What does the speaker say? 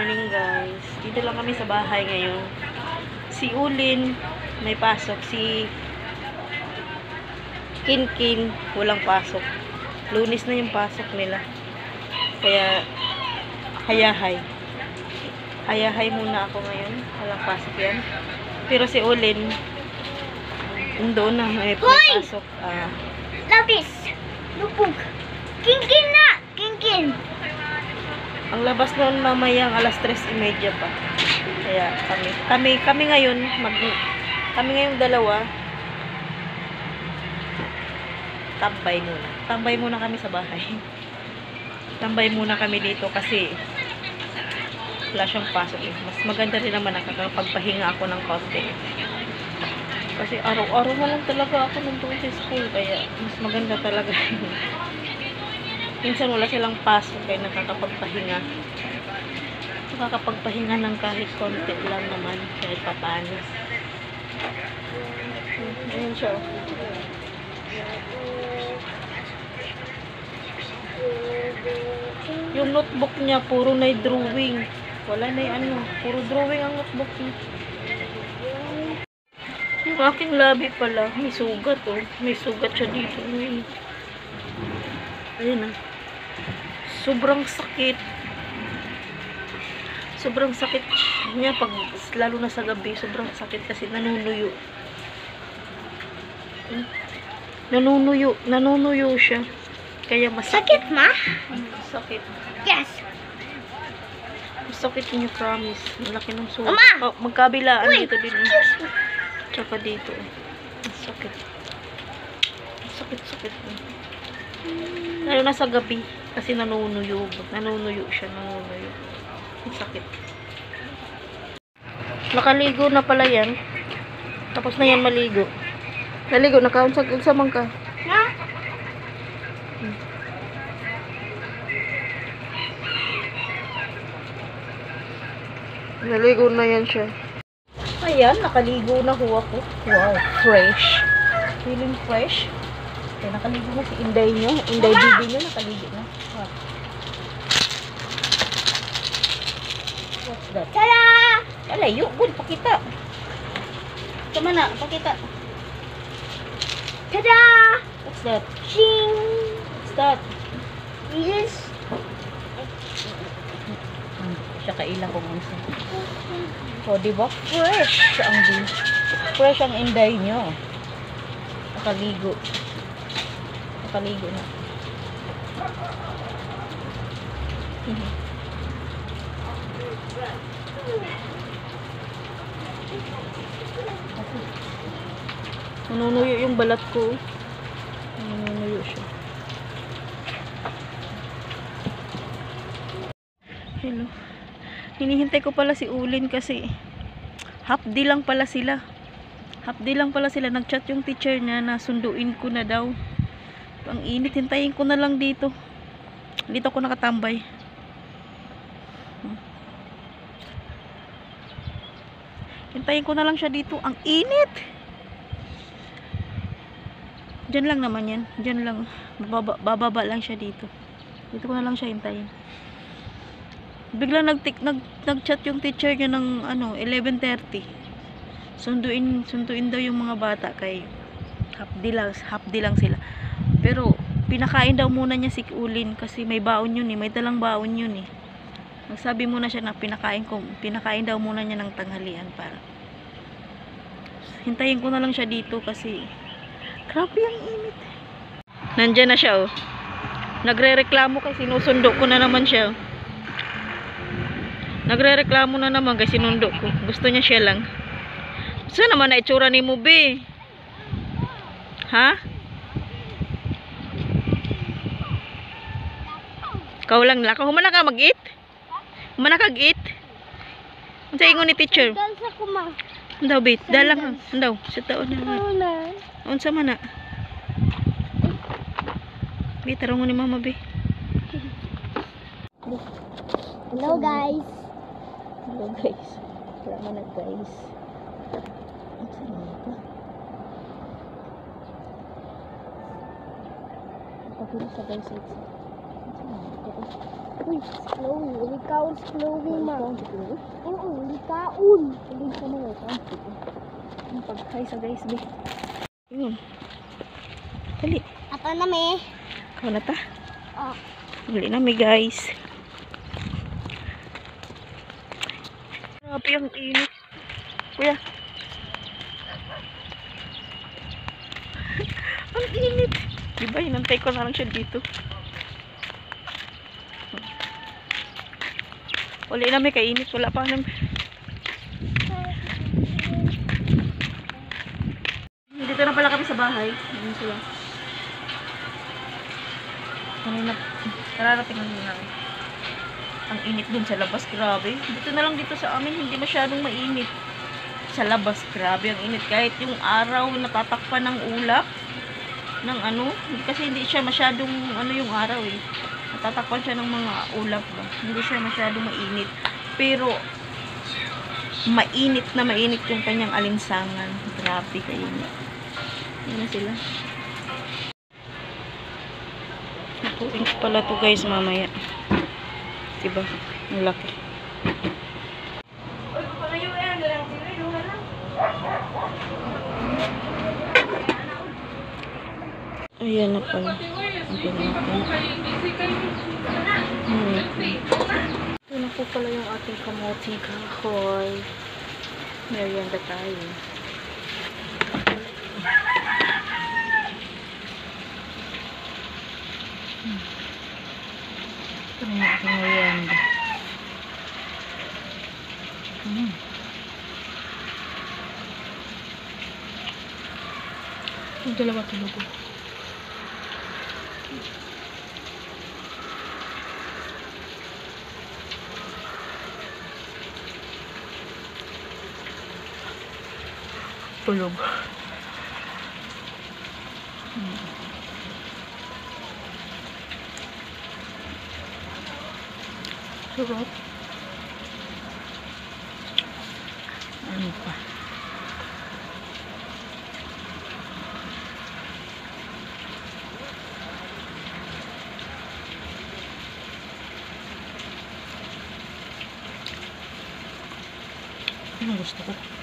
morning guys. Dito lang kami sa bahay ngayon. Si Ulin may pasok. Si Kinkin walang pasok. Lunes na yung pasok nila. Kaya hayahay. Hayahay muna ako ngayon. Walang pasok yan. Pero si Ulin doon na may pasok. Lapis! Lupog! Kinkin na! Kinkin! Ang labas noon mamayang alas 3:30 pa. Kaya kami ngayon kami ngayong dalawa tambay muna kami sa bahay. Tambay muna kami dito kasi wala siyang pasok eh. Mas maganda rin naman nakakapagpahinga ako ng konti. Kasi araw-araw na lang talaga ako nandun sa school. Kaya mas maganda talaga. Minsan wala silang pasok kaya nakakapagpahinga. Nakakapagpahinga ng kahit konti lang naman. Kahit papaano. Ayan siya. Yung notebook niya puro na drawing. Wala na yung puro drawing ang notebook niya. Yung aking labi pala, may sugat oh. May sugat siya dito. Ayan ah. Sobrang sakit. Sobrang sakit niya pag lalo na sa gabi. Sobrang sakit kasi nanunuyo. Nanunuyo siya. Kaya masakit. Sakit ma? Sakit. Yes. Masakit niya, promise. Malaki ng sugat. Mama! Magkabilaan Wait, dito din. excuse me. Tsaka dito. Sakit. Sakit. Lalo na sa gabi. Kasi nanunuyo. Nanunuyo siya. Nanunuyo. Ang sakit. Nakaligo na pala yan. Tapos na yan maligo. Naligo. Nakaunsa man ka. Ha? Naligo na yan siya. Ayan, nakaligo na ho ako. Wow, fresh. Feeling fresh. Okay, nakaligo na si Inday nyo. Inday bibi nyo, nakaligo na. Wow. What's that? Tada! Alayo, good, pakita. Tama na, pakita. Tada! What's that? Ching! What's that? This is Siya kaila kung unsa. So, diba? Fresh ang Inday nyo. Nakaligo. Nakaligo na. Nanunuyo yung balat ko. Nanunuyo siya. Hello. Hinihintay ko pala si Ulin kasi half day lang pala sila. Nag-chat yung teacher niya na sunduin ko na daw. Ang init, hintayin ko na lang dito. Dito ako nakatambay. Hintayin ko na lang siya dito. Ang init! Diyan lang naman yan. Diyan lang. Bababa lang siya dito. Dito ko na lang siya hintayin. Bigla nag-chat yung teacher niya ng 11:30. Sunduin daw yung mga bata kay half day lang sila. Pero pinakain daw muna niya si Ulin kasi may baon yun eh, may dalang baon yun eh. Nagsabi muna siya na pinakain daw muna niya ng tanghalian para. Hintayin ko na lang siya dito kasi grabe ang init. Nandiyan na siya oh. Nagrereklamo kasi sinusundo ko na naman siya. Nagrereklamo na naman kasi sinundo ko. Gusto niya siya lang. Saan naman na itsura ni mo, be? Ha? Ikaw lang lakaw. Humana ka mag-eat? Humana ka mag-eat? Ang sa ingon ni teacher? Dansa ko ma. Andaw, be? Dalang. Andaw. Sa taon na. Unsa man na? Be, tarong mo ni mama, be. Hello guys. Hello guys. Wala na guys. Pagkira sa guys. Uy, Chloe. Likaon si Chloe, ma. Oo, likaon. Hindi ko mga ito. Ang pag-hi sa guys, be. Yun. Dali. Ato na, me. Ikaw na ta. Oh. Dali na, me, guys. Grabe ang init. Kuya. Ang init. Diba, hinantay ko na lang siya dito. Wala na, may kainit. Wala pa naman. Dito na pala kami sa bahay. Ayun sila. Kanina, kararating lang namin. Ang init dun sa labas, grabe. Dito na lang dito sa amin, hindi masyadong mainit. Sa labas, grabe ang init. Kahit yung araw natatakpan ng ulap, ng ano, kasi hindi siya masyadong ano yung araw eh. Natatakpan siya ng mga ulap ba. Hindi siya masyadong mainit. Pero, mainit na mainit yung kanyang alinsangan. Grabe kainit. Yan na sila. Nakuin ko pala to guys mamaya. Diba? Ang laki. Ayan na pala. Ito na po pala yung ating kamoting kahoy. Merienda tayo. Ito na yung ating merienda. Yung dalawa tulog ko. Tulog. Sarap. Ano pa? Ano gusto ko?